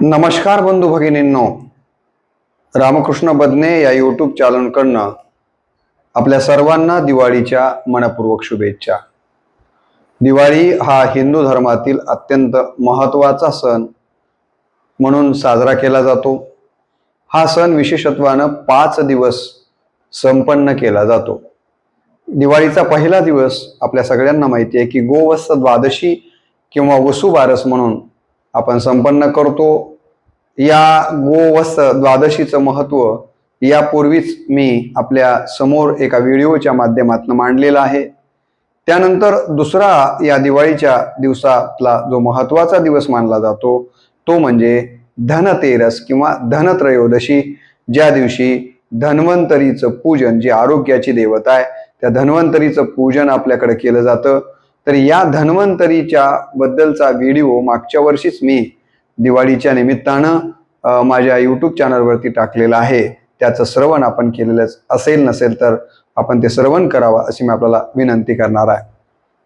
नमस्कार बंधू भगिनींनो, रामकृष्ण बदने या यूट्यूब चॅनलकडनं आपल्या सर्वांना दिवाळीच्या मनपूर्वक शुभेच्छा। दिवाळी हा हिंदू धर्मातील अत्यंत महत्त्वाचा सण म्हणून साजरा केला जातो। हा सण विशेषत्वानं 5 दिवस संपन्न केला जातो। दिवाळीचा पहिला दिवस आपल्या सगळ्यांना माहिती आहे की गोवत्स द्वादशी किंवा वसुबारस म्हणून आपण संपन्न करतो। या गोवत्स द्वादशीचं महत्त्व यापूर्वीच मी आपल्या समोर एका व्हिडिओच्या माध्यमातून मांडलेलं आहे। त्यानंतर दुसरा या दिवाळीच्या दिवसातला जो महत्त्वाचा दिवस मानला जातो तो म्हणजे धनतेरस किंवा धनत्रयोदशी, ज्या दिवशी धन्वंतरीचं पूजन, जी आरोग्याची देवता आहे त्या धन्वंतरीचं पूजन आपल्याकडे केलं जातं। तर या धन्वंतरीच्या बद्दलचा व्हिडिओ मागच्या वर्षीच मी दिवाळीच्या निमित्तानं माझ्या यूट्यूब चॅनलवरती टाकलेलं आहे। त्याचं श्रवण आपण केलेलं नसेल तर आपण ते श्रवण करावं अशी मी आपल्याला विनंती करणार आहे।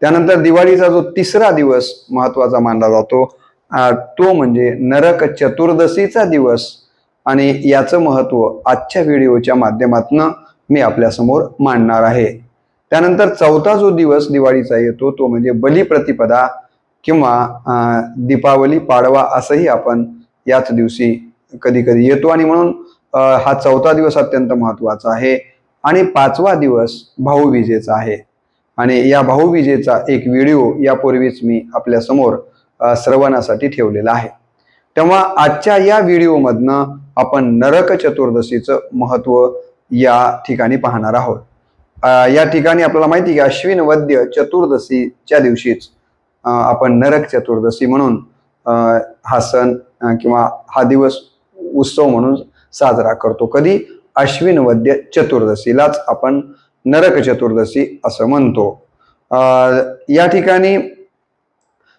त्यानंतर दिवाळीचा जो तिसरा दिवस महत्त्वाचा मानला जातो तो म्हणजे नरक चतुर्दशीचा दिवस, आणि याचं महत्त्व आजच्या व्हिडिओच्या माध्यमातून मी आपल्यासमोर मांडणार आहे। त्यानंतर चौथा जो दिवस दिवाळीचा येतो तो म्हणजे बलिप्रतिपदा किंवा दीपावली पाडवा असंही आपण याच दिवशी कधी कधी येतो, आणि म्हणून हा चौथा दिवस अत्यंत महत्त्वाचा आहे। आणि पाचवा दिवस भाऊबीजेचा आहे, आणि या भाऊबीजेचा एक व्हिडिओ यापूर्वीच मी आपल्या समोर श्रवणासाठी ठेवलेला आहे। तेव्हा आजच्या या व्हिडिओमधनं आपण नरक चतुर्दशीचं महत्त्व या ठिकाणी पाहणार आहोत। या ठिकाणी आपल्याला माहिती आहे की अश्विन वद्य चतुर्दशीच्या दिवशीच आपण नरक चतुर्दशी म्हणून हा सण किंवा हा दिवस उत्सव म्हणून साजरा करतो। कधी? अश्विन वद्य चतुर्दशीलाच आपण नरक चतुर्दशी असं म्हणतो। या ठिकाणी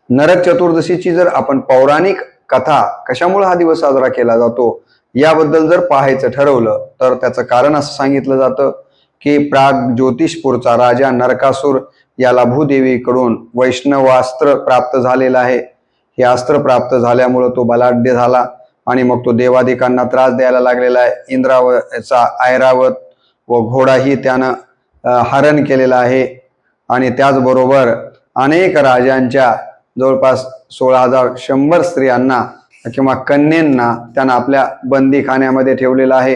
नरक चतुर्दशीची जर आपण पौराणिक कथा, कशामुळे हा दिवस साजरा केला जातो याबद्दल जर पाहायचं ठरवलं तर त्याचं कारण असं सांगितलं जातं की प्राग ज्योतिषपूरचा राजा नरकासूर याला भूदेवीकडून वैष्णवास्त्र प्राप्त झालेलं आहे। हे अस्त्र प्राप्त झाल्यामुळे तो बलाढ्य झाला आणि मग तो देवादिकांना त्रास द्यायला लागलेला आहे। इंद्रावचा ऐरावत व घोडाही त्यानं हरण केलेला आहे, आणि त्याचबरोबर अनेक राजांच्या जवळपास 16,100 स्त्रियांना किंवा कन्यांना त्यानं आपल्या बंदीखान्यामध्ये ठेवलेलं आहे।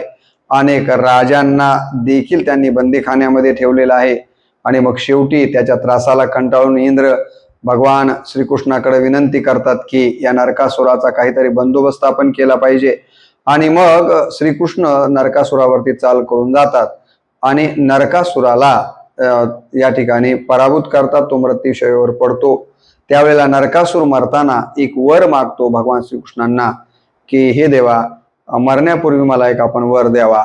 अनेक राजांना देखील त्यांनी बंदीखान्यामध्ये ठेवलेलं आहे। आणि मग शेवटी त्याच्या त्रासाला कंटाळून इंद्र भगवान श्रीकृष्णाकडे विनंती करतात की या नरकासुराचा काहीतरी बंदोबस्त आपण केला पाहिजे, आणि मग श्रीकृष्ण नरकासुरावरती चाल करून जातात आणि नरकासुराला या ठिकाणी पराभूत करतात। तो मृत्यूशय्येवर पडतो। त्यावेळेला नरकासुर मरताना एक वर मागतो भगवान श्रीकृष्णांना की हे देवा, मरण्यापूर्वी मला एक आपण वर द्यावा,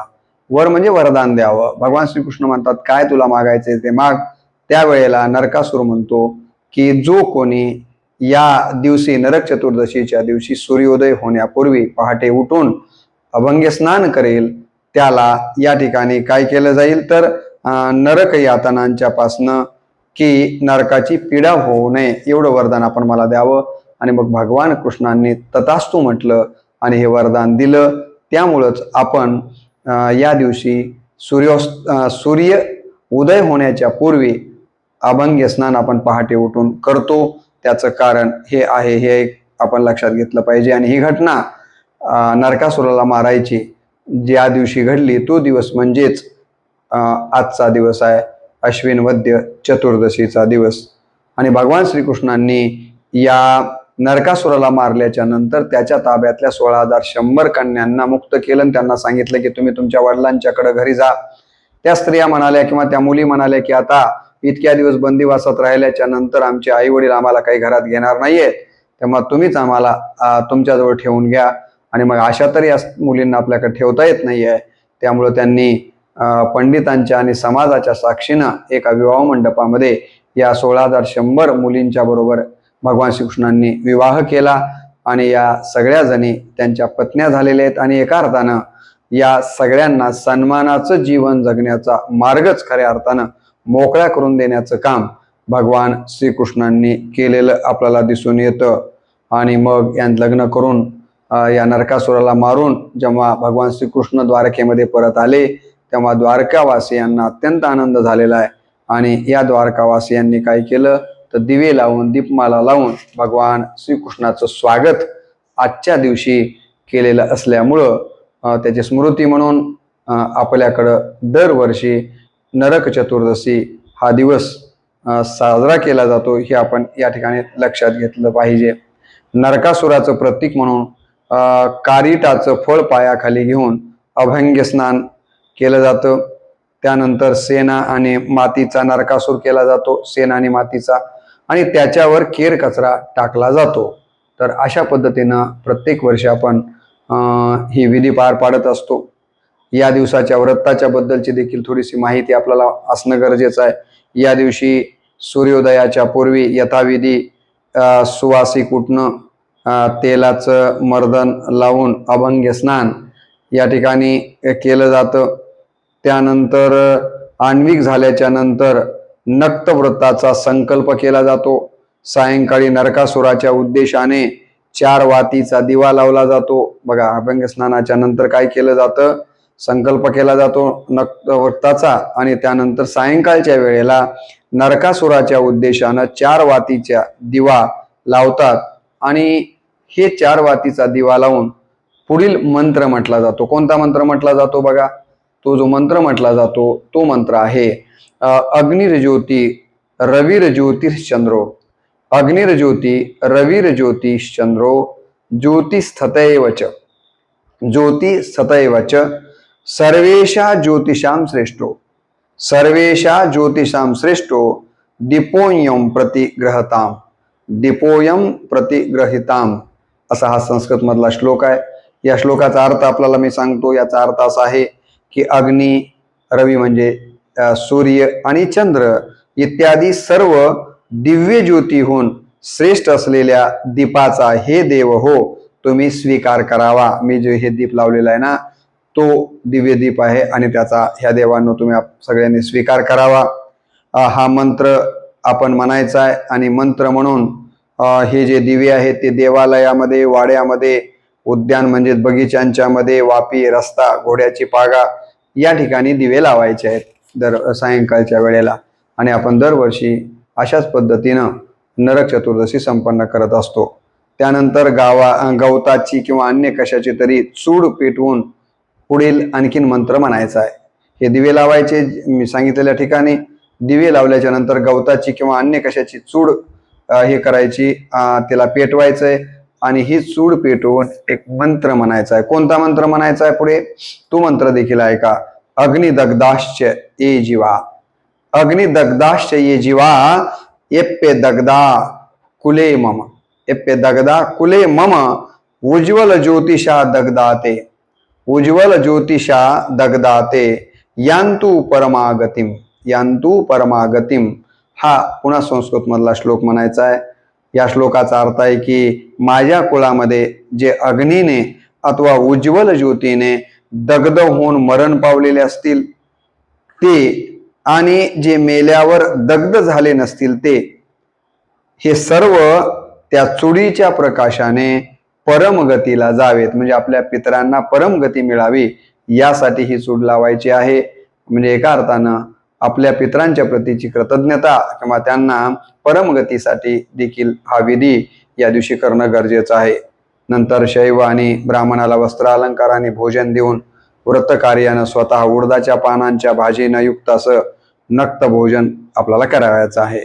वर म्हणजे वरदान द्यावं। भगवान श्रीकृष्ण म्हणतात काय तुला मागायचे ते माग। त्यावेळेला नरकासुर म्हणतो की जो कोणी या दिवशी नरक चतुर्दशीच्या दिवशी सूर्योदय होण्यापूर्वी पहाटे उठून अभंग स्नान करेल त्याला या ठिकाणी काय केलं जाईल तर नरक यातनांच्या पासनं की नरकाची पीडा होऊ नये एवढं वरदान आपण मला द्यावं। आणि मग भगवान कृष्णांनी तथास्तु म्हटलं आणि हे वरदान दिलं। त्यामुळंच आपण या दिवशी सूर्य उदय होण्याच्या पूर्वी अभंग स्नान आपण पहाटे उठून करतो। त्याचं कारण हे आहे, हे एक आपण लक्षात घेतलं पाहिजे। आणि ही घटना नरकासुराला मारायची ज्या दिवशी घडली तो दिवस म्हणजेच आजचा दिवस आहे, अश्विन वद्य चतुर्दशीचा दिवस। आणि भगवान श्रीकृष्णांनी या नरकासुराला मारल्याच्या नंतर त्याच्या ताब्यातल्या 16,100 कन्यांना मुक्त केलं। त्यांना सांगितलं की तुम्ही तुमच्या वडिलांच्याकडे घरी जा। त्या स्त्रिया म्हणाल्या किंवा त्या मुली म्हणाल्या की आता इतक्या दिवस बंदिवासात राहिल्याच्या नंतर आमचे आई वडील आम्हाला काही घरात घेणार नाहीये, तेव्हा तुम्हीच आम्हाला तुमच्याजवळ ठेवून घ्या। आणि मग अशा तरी या मुलींना आपल्याकडे ठेवता येत नाहीये, त्यामुळे त्यांनी पंडितांच्या आणि समाजाच्या साक्षीनं एका विवाह मंडपामध्ये या 16,100 मुलींच्या बरोबर भगवान श्रीकृष्णांनी विवाह केला। आणि या सगळ्या जणी त्यांच्या पत्न्या झालेल्या आहेत, आणि एका अर्थानं या सगळ्यांना सन्मानाचं जीवन जगण्याचा मार्गच खऱ्या अर्थानं मोकळा करून देण्याचं काम भगवान श्रीकृष्णांनी केलेलं आपल्याला दिसून येतं। आणि मग यांचं लग्न करून या नरकासुराला मारून जेव्हा भगवान श्रीकृष्ण द्वारकेमध्ये परत आले तेव्हा द्वारकावासियांना अत्यंत आनंद झालेला आहे. आणि या द्वारकावासियांनी काय केलं तर दिवे लावून दीपमाला लावून भगवान श्रीकृष्णाचं स्वागत आजच्या दिवशी केलेलं असल्यामुळं त्याची स्मृती म्हणून आपल्याकडं दरवर्षी नरक चतुर्दशी हा दिवस साजरा केला जातो. हे आपण या ठिकाणी लक्षात घेतलं पाहिजे. नरकासुराचं प्रतीक म्हणून कारिटाचं फळ पायाखाली घेऊन अभंग स्नान केलं जातं. त्यानंतर शेणा आणि मातीचा नरकासूर केला जातो, शेण आणि मातीचा, आणि त्याच्यावर केर कचरा टाकला जातो. तर अशा पद्धतीनं प्रत्येक वर्षी आपण ही विधी पार पाडत असतो. या दिवसाच्या व्रताच्या बद्दलची देखील थोडीशी माहिती आपल्याला असणं गरजेचं आहे. या दिवशी सूर्योदयाच्या पूर्वी यथाविधी सुवासिक उठणं, तेलाचं मर्दन लावून अभंग स्नान या ठिकाणी केलं जातं. त्यानंतर आण्विक झाल्याच्या नंतर नक्तव्रताचा संकल्प केला जातो. सायंकाळी नरकासुराच्या उद्देशाने 4 वातीचा दिवा लावला जातो. बघा, अभंग स्नानाच्या नंतर काय केलं जातं, संकल्प केला जातो नक्तव्रताचा, आणि त्यानंतर सायंकाळच्या वेळेला नरकासुराच्या उद्देशानं 4 वातीचा दिवा लावतात. आणि हे 4 वातीचा दिवा लावून पुढील मंत्र म्हटला जातो. कोणता मंत्र म्हटला जातो बघा, तो जो मंत्र म्हटला जातो तो मंत्र आहे अग्निर्ज्योती रविर्ज्योतिश्चंद्रो, अग्निर्ज्योती रविर्ज्योतिश्चंद्रो, ज्योतिस्थतैवच ज्योतिस्थतैवच, सर्वेशा ज्योतिषां श्रेष्ठो, सर्वेशा ज्योतिषां श्रेष्ठो, दीपोयं प्रतिग्रहताम, दीपोयं प्रतिग्रहिताम, असा हा संस्कृत मधला श्लोक आहे. या श्लोकाचा अर्थ आपल्याला मी सांगतो. याचा अर्थ असा आहे की अग्नी, रवी म्हणजे सूर्य आणि चंद्र इत्यादी सर्व दिव्य ज्योतीहून श्रेष्ठ असलेल्या दीपाचा हे देव हो तुम्ही स्वीकार करावा. मी जे हे दीप लावलेला आहे ना तो दिव्य दीप आहे आणि त्याचा ह्या देवांनो तुम्ही सगळ्यांनी स्वीकार करावा. हा मंत्र आपण म्हणायचा आहे. आणि मंत्र म्हणून हे जे दिवे आहेत ते देवालयामध्ये, वाड्यामध्ये, उद्यान म्हणजे बगीच्यांच्या मध्ये, वापी, रस्ता, घोड्याची पागा या ठिकाणी दिवे लावायचे आहेत दर सायंकाळच्या वेळेला. आणि आपण दरवर्षी अशाच पद्धतीनं नरक चतुर्दशी संपन्न करत असतो. त्यानंतर गवताची किंवा अन्य कशाची तरी चूड पेटवून पुढील आणखीन मंत्र म्हणायचा आहे. हे दिवे लावायचे, मी सांगितलेल्या ठिकाणी दिवे लावल्याच्या नंतर गवताची किंवा अन्य कशाची चूड हे करायची, त्याला पेटवायचंय आणि ही चूड पेटवून एक मंत्र म्हणायचा आहे. कोणता मंत्र म्हणायचा आहे पुढे तो मंत्र देखील ऐका. अग्निदग्धाश्च ये जीवा, अग्निदग्धाश्च ये जीवा, एप्पे दग्धा कुले मम, एप्पे दग्धा कुले मम, उज्ज्वल ज्योतिषा दग्धाते, उज्ज्वल ज्योतिषा दग्धाते, यांतु परमागतिम, यांतु परमागतिम. हा पुन्हा संस्कृत मधला श्लोक म्हणायचा आहे. या श्लोकाचा अर्थ आहे की माझ्या कुळामध्ये जे अग्नीने अथवा उज्ज्वल ज्योतीने दग्ध होऊन मरण पावलेले असतील ते, आणि जे मेल्यावर दग्ध झाले नसतील ते, हे सर्व त्या चुडीच्या प्रकाशाने परमगतीला जावेत. म्हणजे आपल्या पितरांना परमगती मिळावी यासाठी ही चूड लावायची आहे. म्हणजे एका अर्थानं आपल्या पितरांच्या प्रतीची कृतज्ञता किंवा त्यांना परमगतीसाठी देखील हा विधी या दिवशी करणं गरजेचं आहे. नंतर शैव आणि ब्राह्मणाला वस्त्र अलंकार आणि भोजन देऊन व्रत कार्यानं स्वतः उडदाच्या पानांच्या भाजीनं युक्त असं नक्त भोजन आपल्याला करावयाचं आहे.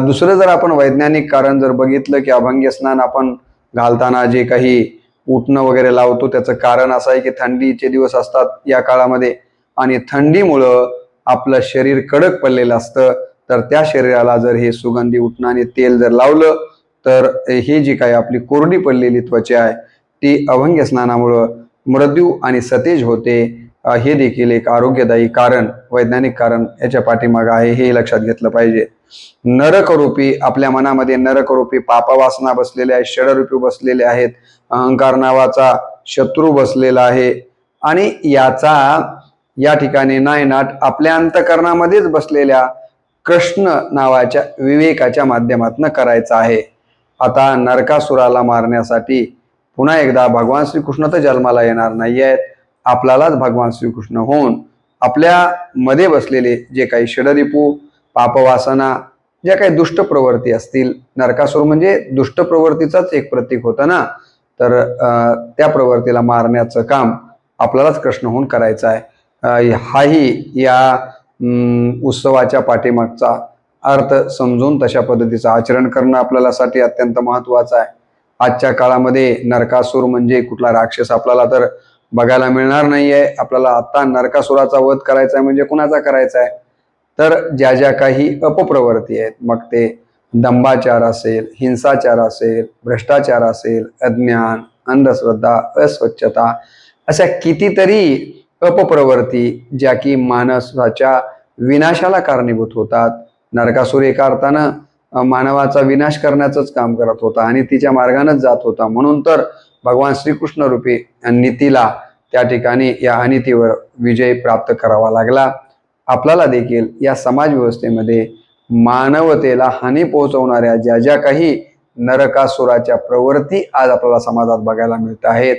दुसरं जर आपण वैज्ञानिक कारण जर बघितलं की अभंग स्नान आपण घालताना जे काही उठणं वगैरे लावतो त्याचं कारण असं आहे की थंडीचे दिवस असतात या काळामध्ये आणि थंडीमुळं आपलं शरीर कडक पडलेलं असतं. तर त्या शरीराला जर हे सुगंधी उठणं आणि तेल जर लावलं तर ही जी काही आपली कोरडी पडलेली त्वचा आहे ती अभंग स्नानामुळं मृदू आणि सतेज होते. हे देखील एक आरोग्यदायी कारण, वैज्ञानिक कारण याच्या पाठीमागं आहे, हे लक्षात घेतलं पाहिजे. नरकरूपी आपल्या मनामध्ये नरकरूपी पापवासना बसलेल्या आहेत, षडरूपी बसलेले आहेत, अहंकार नावाचा शत्रू बसलेला आहे आणि याचा या ठिकाणी नायनाट आपल्या अंतकरणामध्येच बसलेल्या कृष्ण नावाच्या विवेकाच्या माध्यमातून करायचा आहे. आता नरकासुराला मारण्यासाठी पुन्हा एकदा भगवान श्रीकृष्ण तर जन्माला येणार नाही आहेत, आपल्यालाच भगवान श्रीकृष्ण होऊन आपल्या मध्ये बसलेले जे काही षडरिपू, पापवासना, ज्या काही दुष्ट प्रवृत्ती असतील, नरकासुर म्हणजे दुष्ट प्रवृत्तीचाच एक प्रतीक होतं ना, तर त्या प्रवृत्तीला मारण्याचं काम आपल्यालाच कृष्ण होऊन करायचं आहे. हाही या उत्सवाच्या पाठीमागचा अर्थ समजून तशा पद्धतीचं आचरण करणं आपल्यालासाठी अत्यंत महत्त्वाचं आहे. आजच्या काळामध्ये नरकासूर म्हणजे कुठला राक्षस आपल्याला तर बघायला मिळणार नाही आहे. आपल्याला आता नरकासुराचा वध करायचा आहे म्हणजे कुणाचा करायचा आहे, तर ज्या ज्या काही अपप्रवृत्ती आहेत, मग ते दंभाचार असेल, हिंसाचार असेल, भ्रष्टाचार असेल, अज्ञान, अंधश्रद्धा, अस्वच्छता, अशा कितीतरी अपप्रवृत्ती ज्या की माणसाच्या विनाशाला कारणीभूत होतात. नरकासूर एका अर्थानं मानवाचा विनाश करण्याचंच काम करत होता आणि तिच्या मार्गानेच जात होता. म्हणून तर भगवान श्रीकृष्ण रूपी नीतीला त्या ठिकाणी या अनितीवर विजय प्राप्त करावा लागला. आपल्याला देखील या समाज व्यवस्थेमध्ये मानवतेला हानी पोहोचवणाऱ्या ज्या ज्या काही नरकासुराच्या प्रवृत्ती आज आपल्याला समाजात बघायला मिळत आहेत,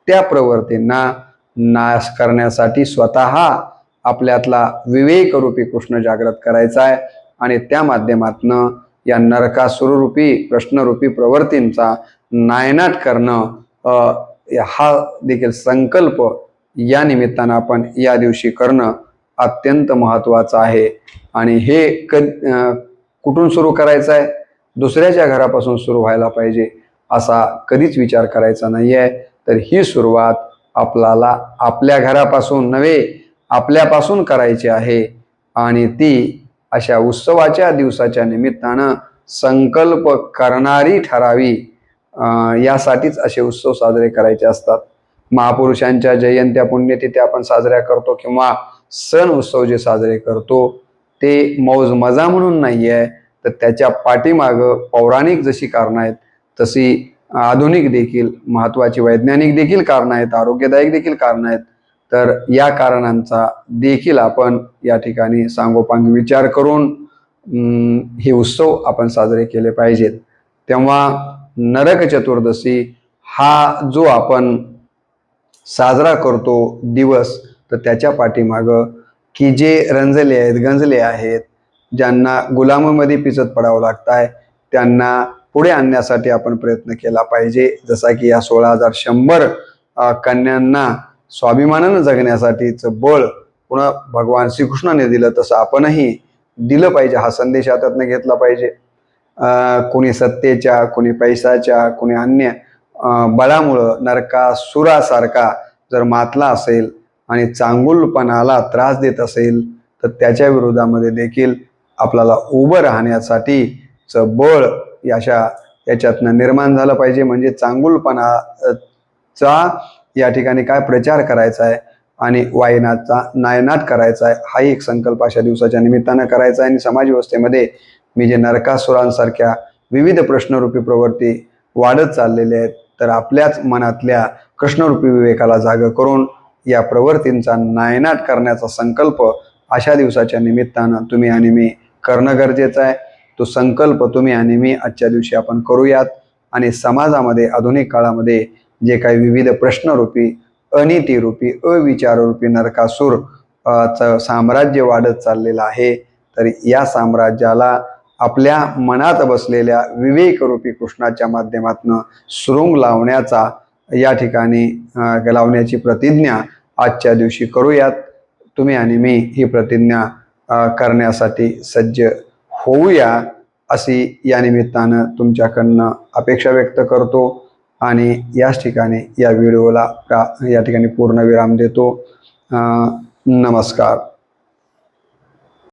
त्या प्रवृत्तींना नाश करण्यासाठी स्वतः आपल्यातला विवेकरूपी कृष्ण जागृत करायचा आहे आणि त्या माध्यमातनं या नरकासुररूपी प्रश्नरूपी प्रवृत्तींचा नायनाट करणं हा देखील संकल्प या निमित्तानं आपण या दिवशी करणं अत्यंत महत्त्वाचं आहे. आणि हे कुठून सुरू करायचं आहे? दुसऱ्याच्या घरापासून सुरू व्हायला पाहिजे असा कधीच विचार करायचा नाही आहे. तर ही सुरुवात आपल्याला आपल्या घरापासून नव्हे, आपल्यापासून करायची आहे आणि ती अशा उत्सवाच्या दिवसाच्या निमित्तानं संकल्प करणारी ठरावी. यासाठीच असे उत्सव साजरे करायचे असतात. महापुरुषांच्या जयंत्या, पुण्यतिथी आपण साजऱ्या करतो किंवा सण उत्सव जे साजरे करतो ते मौज मजा म्हणून नाही आहे, तर त्याच्या पाठीमागं पौराणिक जशी कारणं आहेत तशी आधुनिक देखील महत्त्वाची वैज्ञानिक देखील कारणं आहेत, आरोग्यदायक देखील कारणं आहेत. तर या कारणांचा देखील आपण या ठिकाणी सांगोपांग विचार करून हे उत्सव आपण साजरे केले पाहिजेत. तेव्हा नरक चतुर्दशी हा जो आपण साजरा करतो दिवस, तर त्याच्या पाठीमागं की जे रंजले आहेत, गंजले आहेत, ज्यांना गुलामीमध्ये पिचत पडावं लागत आहे, त्यांना पुढे आणण्यासाठी आपण प्रयत्न केला पाहिजे. जसा की या 16,100 कन्यांना स्वाभिमानानं जगण्यासाठीचं बळ पुन्हा भगवान श्रीकृष्णाने दिलं, तसं आपणही दिलं पाहिजे. हा संदेश हातातनं घेतला पाहिजे. कोणी सत्तेच्या, कोणी पैशाच्या, कोणी अन्य बळामुळं नरकासुरासारखा जर मातला असेल आणि चांगुलपणाला त्रास देत असेल, तर त्याच्या विरोधामध्ये देखील आपल्याला उभं राहण्यासाठीचं बळ याच्यातनं निर्माण झालं पाहिजे. म्हणजे चांगुलपणाचा या ठिकाणी काय प्रचार करायचा आहे आणि वाईनाचा नायनाट करायचा आहे, हाही एक संकल्प अशा दिवसाच्या निमित्तानं करायचा आहे. आणि समाज व्यवस्थेमध्ये मी जे नरकासुरांसारख्या विविध प्रश्नरूपी प्रवृत्ती वाढत चाललेल्या आहेत, तर आपल्याच मनातल्या कृष्णरूपी विवेकाला जागं करून या प्रवृत्तींचा नायनाट करण्याचा संकल्प अशा दिवसाच्या निमित्तानं तुम्ही आणि मी करणं गरजेचं आहे. तो संकल्प तुम्ही आणि मी आजच्या दिवशी आपण करूयात आणि समाजामध्ये आधुनिक काळामध्ये जे काही विविध प्रश्नरूपी, अनितीरूपी, अविचाररूपी नरकासूर साम्राज्य वाढत चाललेलं आहे, तर या साम्राज्याला आपल्या मनात बसलेल्या विवेकरूपी कृष्णाच्या माध्यमातून सुरुंग लावण्याचा या ठिकाणी लावण्याची प्रतिज्ञा आजच्या दिवशी करूयात. तुम्ही आणि मी ही प्रतिज्ञा करण्यासाठी सज्ज होऊया अशी या निमित्तानं तुमच्याकडनं अपेक्षा व्यक्त करतो आणि याच ठिकाणी या व्हिडिओला या ठिकाणी पूर्णविराम देतो. नमस्कार.